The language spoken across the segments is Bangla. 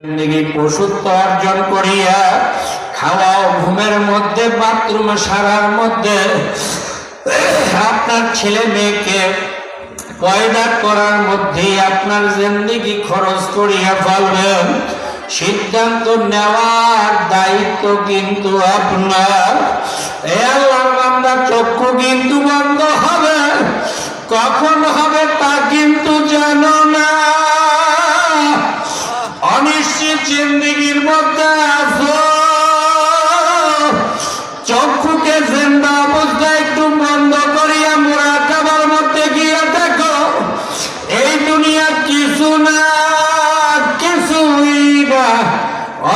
জিন্দেগি পশুত্ব অর্জন করিয়া খাওয়া ও ঘুমের মধ্যে বাথরুমে সারার মধ্যে আপনার ছেলে মেয়েকে পয়দা করার মধ্যেই আপনার জিন্দেগি খরচ করিয়া ফেলবেন। সিদ্ধান্ত নেওয়ার দায়িত্ব কিন্তু আপনার। এ আল্লাহর বান্দা, চক্ষু কিন্তু বন্ধ হবে, কখন হবে তা কিন্তু জানো না। অনিশ্চিত জিন্দেগির মধ্যে আছো, চক্ষুকে জিন্দা অবস্থায় একটু বন্ধ করিয়া মুরাকাবার মধ্যে গিয়ে দেখো, এই দুনিয়া কিছু না, কিছুই না,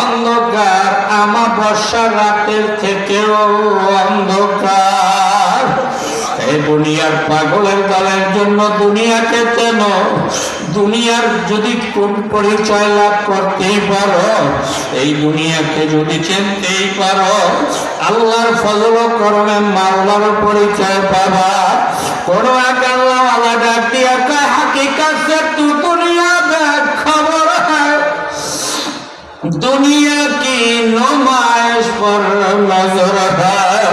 অন্ধকার, আমাবস্যা রাতের থেকেও অন্ধকার। এই দুনিয়ার পাগলের দলের জন্য দুনিয়াকে চেন, দুনিয়ার যদি কোন পরিচয় লাভ করতেই পারো, এই দুনিয়াকে যদি চিনতেই পারো, আল্লাহর ফজল ও করমে মাওলার পরিচয় পাবা। কোন এক আল্লাহওয়ালা ডাক দিয়া কয়, হাকিকত সে তু দুনিয়া দেখ, খবর হ্যায় দুনিয়া কি নুমাইশ পর নজর হ্যায়।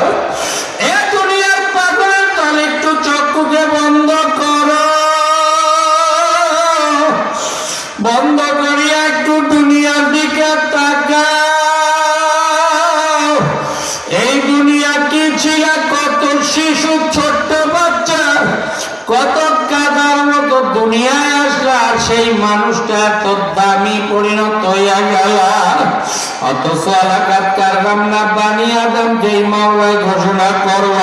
এ দুনিয়ার পাগলের দল, একটু চক্ষুকে বন্ধ করো, বন্ধ করিয়া একটু দুনিয়ার দিকে তাকাও। এই দুনিয়া কি ছিল? কত শিশু, ছোট্ট বাচ্চা, কত কাদার মতো দুনিয়ায় আসলা, আর সেই মানুষটা এত দামি পরিণত হইয়া গেল। অথচ আলাকাত কাররামনা বানি আদম যেই মাওলায় ঘোষণা করল,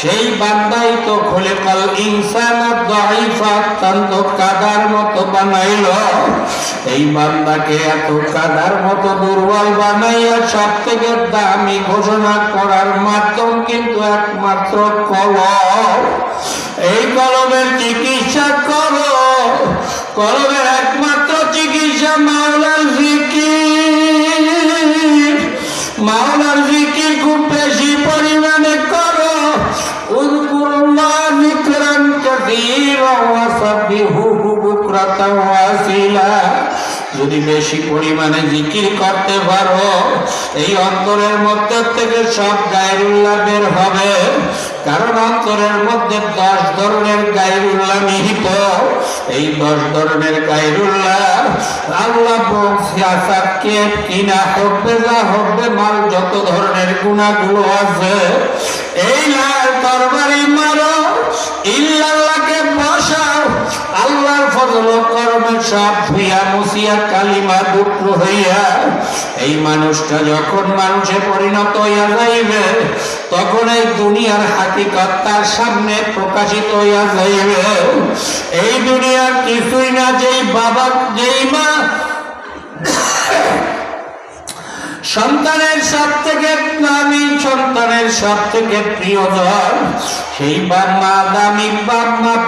সেই বান্দাই তো খলিকাল ইনসান দাঈফা, অত্যন্ত কাদার মতো বানাইল। এই বান্দাকে এত কাদার মতো দুর্বল বানাইয়া সব থেকে দামি ঘোষণা করার মাধ্যম কিন্তু একমাত্র কলম। এই কলমের চিকিৎসা করো, কলমের একমাত্র চিকিৎসা মাওলার জিকির। মাওলার জিকির খুব বেশি পরিমাণে করো। উযকুরুল্লাহ যিকরান কাসীরা ওয়া সাব্বিহুহু বুকরাতান ওয়া আসীলা। যদি বেশি পরিমাণে জিকির করতে পারো, এই অন্তরের মধ্যে থেকে সব গায়রুল্লাহ বের হবে। কারণ অন্তরের মধ্যে 10 ধরনের গায়রুল্লাহ নিহিত। এই 10 ধরনের গায়রুল্লাহ আল্লাহ বলছে, আসাদকে কিনা হবে, যা হবে মাল, যত ধরনের গুনাহগুলো আছে, এই লাল তরবারি মারো, ইল্লাল্লাহকে বসাও, আল্লাহর ফজল ও করমে সব ধুইয়া মুছিয়া কালিমা টুকরো হইয়া এই মানুষটা যখন মানুষে পরিণত হইয়া যাইবে, তখন এই দুনিয়ার হাকিকত তার সামনে প্রকাশিত হইয়া যাইবে। এই দুনিয়ার কিছুই না, যেই বাবা, যেই মা সন্তানের সব থেকে দামি, সন্তানের সব থেকে প্রিয়জন, সেই বাবা দামি,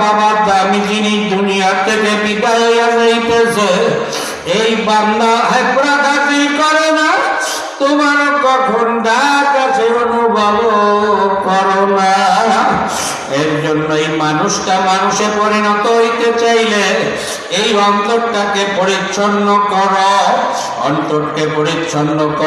বাবা দামি, যিনি দুনিয়া থেকে বিদায় হইয়া যাইতেছে, এই বান্দা হেফরাদাতি করে না, তোমার কখন ডাক আছে অনুভব করো না। এর জন্য এই মানুষটা মানুষে পরিণত হইতে চাইলে এই অন্তরটাকে পরিচ্ছন্ন করো, অন্তরকে পরিচ্ছন্ন করো।